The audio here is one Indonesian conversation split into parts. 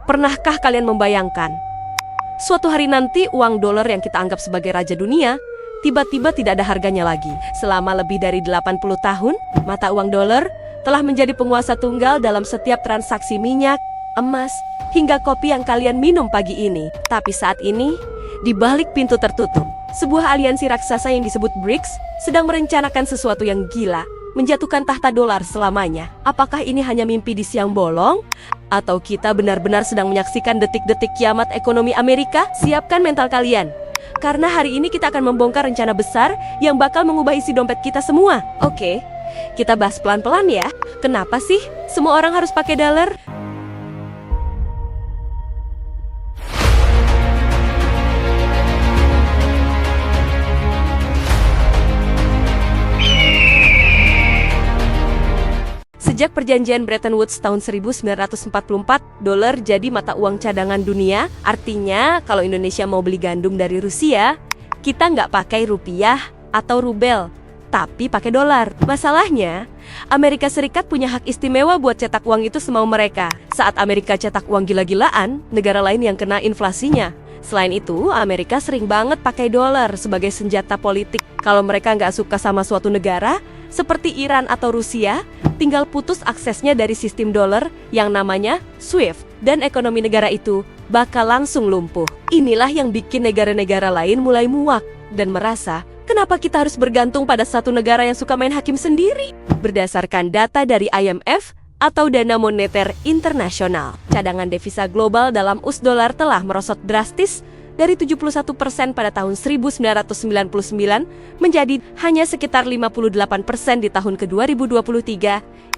Pernahkah kalian membayangkan? Suatu hari nanti uang dolar yang kita anggap sebagai raja dunia, tiba-tiba tidak ada harganya lagi. Selama lebih dari 80 tahun, mata uang dolar telah menjadi penguasa tunggal dalam setiap transaksi minyak, emas, hingga kopi yang kalian minum pagi ini. Tapi saat ini, di balik pintu tertutup, sebuah aliansi raksasa yang disebut BRICS sedang merencanakan sesuatu yang gila, menjatuhkan tahta dolar selamanya. Apakah ini hanya mimpi di siang bolong? Atau kita benar-benar sedang menyaksikan detik-detik kiamat ekonomi Amerika? Siapkan mental kalian, karena hari ini kita akan membongkar rencana besar yang bakal mengubah isi dompet kita semua. Oke, kita bahas pelan-pelan ya. Kenapa sih semua orang harus pakai dolar? Sejak perjanjian Bretton Woods tahun 1944, dolar jadi mata uang cadangan dunia. Artinya, kalau Indonesia mau beli gandum dari Rusia, kita nggak pakai rupiah atau rubel, tapi pakai dolar. Masalahnya, Amerika Serikat punya hak istimewa buat cetak uang itu semau mereka. Saat Amerika cetak uang gila-gilaan, negara lain yang kena inflasinya. Selain itu, Amerika sering banget pakai dolar sebagai senjata politik. Kalau mereka nggak suka sama suatu negara, seperti Iran atau Rusia, tinggal putus aksesnya dari sistem dolar yang namanya SWIFT, dan ekonomi negara itu bakal langsung lumpuh. Inilah yang bikin negara-negara lain mulai muak dan merasa, kenapa kita harus bergantung pada satu negara yang suka main hakim sendiri? Berdasarkan data dari IMF atau Dana Moneter Internasional, cadangan devisa global dalam US dollar telah merosot drastis dari 71% pada tahun 1999 menjadi hanya sekitar 58% di tahun ke-2023.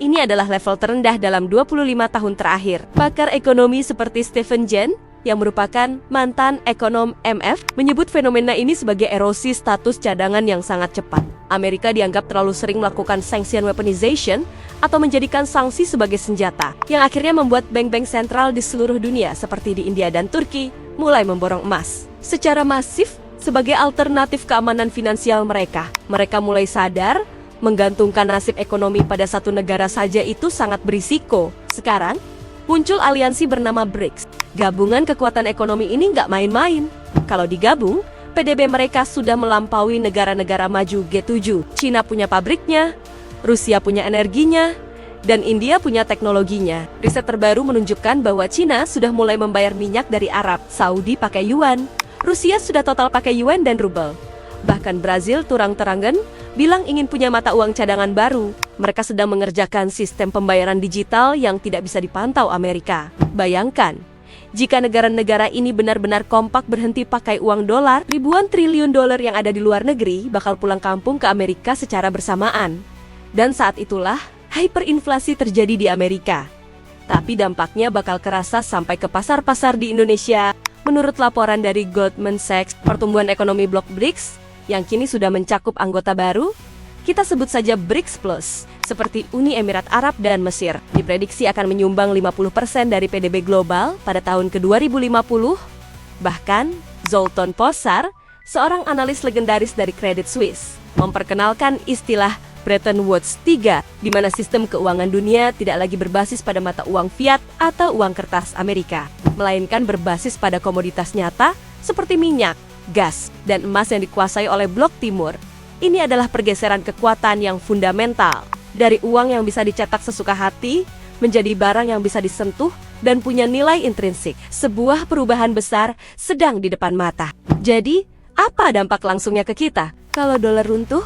Ini adalah level terendah dalam 25 tahun terakhir. Pakar ekonomi seperti Stephen Jen, yang merupakan mantan ekonom MF, menyebut fenomena ini sebagai erosi status cadangan yang sangat cepat. Amerika dianggap terlalu sering melakukan sanction weaponization atau menjadikan sanksi sebagai senjata, yang akhirnya membuat bank-bank sentral di seluruh dunia seperti di India dan Turki mulai memborong emas secara masif sebagai alternatif keamanan finansial mereka. Mereka mulai sadar menggantungkan nasib ekonomi pada satu negara saja itu sangat berisiko. Sekarang muncul aliansi bernama BRICS. Gabungan kekuatan ekonomi ini nggak main-main. Kalau digabung, PDB mereka sudah melampaui negara-negara maju G7. Cina punya pabriknya, Rusia punya energinya, dan India punya teknologinya. Riset terbaru menunjukkan bahwa Cina sudah mulai membayar minyak dari Arab, Saudi pakai yuan, Rusia sudah total pakai yuan dan rubel. Bahkan Brazil terang-terangan bilang ingin punya mata uang cadangan baru. Mereka sedang mengerjakan sistem pembayaran digital yang tidak bisa dipantau Amerika. Bayangkan, jika negara-negara ini benar-benar kompak berhenti pakai uang dolar, ribuan triliun dolar yang ada di luar negeri bakal pulang kampung ke Amerika secara bersamaan. Dan saat itulah hyperinflasi terjadi di Amerika. Tapi dampaknya bakal kerasa sampai ke pasar-pasar di Indonesia. Menurut laporan dari Goldman Sachs, pertumbuhan ekonomi blok BRICS yang kini sudah mencakup anggota baru, kita sebut saja BRICS Plus, seperti Uni Emirat Arab dan Mesir, diprediksi akan menyumbang 50% dari PDB global pada tahun ke-2050. Bahkan, Zoltan Pozsar, seorang analis legendaris dari Credit Suisse, memperkenalkan istilah Bretton Woods III, di mana sistem keuangan dunia tidak lagi berbasis pada mata uang fiat atau uang kertas Amerika, melainkan berbasis pada komoditas nyata seperti minyak, gas, dan emas yang dikuasai oleh Blok Timur. Ini adalah pergeseran kekuatan yang fundamental, dari uang yang bisa dicetak sesuka hati, menjadi barang yang bisa disentuh dan punya nilai intrinsik. Sebuah perubahan besar sedang di depan mata. Jadi, apa dampak langsungnya ke kita? Kalau dolar runtuh,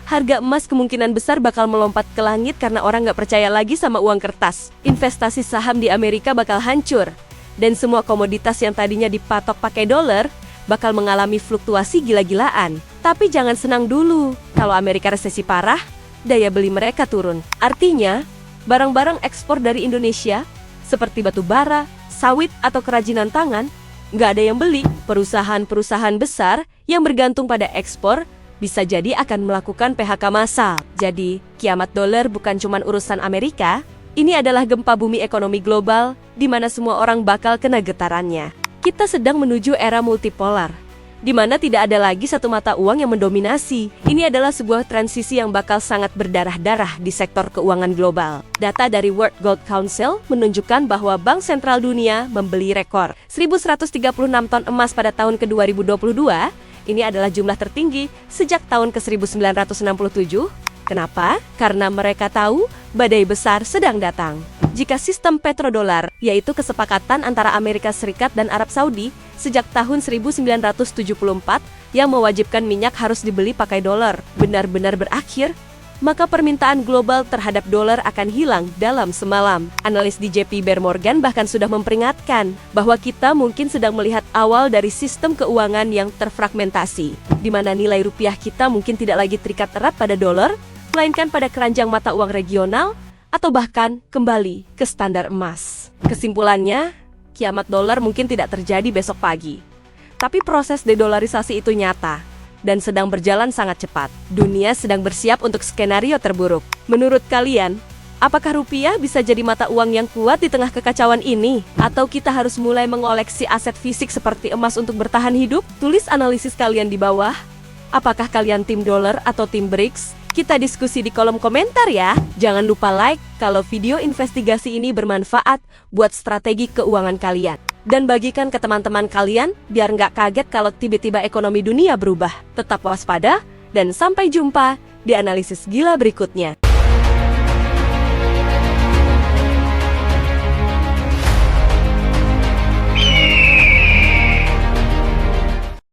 harga emas kemungkinan besar bakal melompat ke langit karena orang nggak percaya lagi sama uang kertas. Investasi saham di Amerika bakal hancur, dan semua komoditas yang tadinya dipatok pakai dolar bakal mengalami fluktuasi gila-gilaan. Tapi jangan senang dulu, kalau Amerika resesi parah, daya beli mereka turun. Artinya, barang-barang ekspor dari Indonesia, seperti batu bara, sawit, atau kerajinan tangan, nggak ada yang beli. Perusahaan-perusahaan besar yang bergantung pada ekspor bisa jadi akan melakukan PHK massal. Jadi, kiamat dolar bukan cuma urusan Amerika, ini adalah gempa bumi ekonomi global, di mana semua orang bakal kena getarannya. Kita sedang menuju era multipolar, di mana tidak ada lagi satu mata uang yang mendominasi. Ini adalah sebuah transisi yang bakal sangat berdarah-darah di sektor keuangan global. Data dari World Gold Council menunjukkan bahwa Bank Sentral Dunia membeli rekor 1.136 ton emas pada tahun ke-2022. Ini adalah jumlah tertinggi sejak tahun ke-1967. Kenapa? Karena mereka tahu badai besar sedang datang. Jika sistem petrodolar, yaitu kesepakatan antara Amerika Serikat dan Arab Saudi sejak tahun 1974 yang mewajibkan minyak harus dibeli pakai dolar, benar-benar berakhir, maka permintaan global terhadap dolar akan hilang dalam semalam. Analis di JP Morgan bahkan sudah memperingatkan bahwa kita mungkin sedang melihat awal dari sistem keuangan yang terfragmentasi, di mana nilai rupiah kita mungkin tidak lagi terikat erat pada dolar, melainkan pada keranjang mata uang regional, atau bahkan kembali ke standar emas. Kesimpulannya, kiamat dolar mungkin tidak terjadi besok pagi. Tapi proses dedolarisasi itu nyata dan sedang berjalan sangat cepat. Dunia sedang bersiap untuk skenario terburuk. Menurut kalian, apakah rupiah bisa jadi mata uang yang kuat di tengah kekacauan ini? Atau kita harus mulai mengoleksi aset fisik seperti emas untuk bertahan hidup? Tulis analisis kalian di bawah. Apakah kalian tim dolar atau tim BRICS? Kita diskusi di kolom komentar ya. Jangan lupa like kalau video investigasi ini bermanfaat buat strategi keuangan kalian. Dan bagikan ke teman-teman kalian biar nggak kaget kalau tiba-tiba ekonomi dunia berubah. Tetap waspada dan sampai jumpa di analisis gila berikutnya.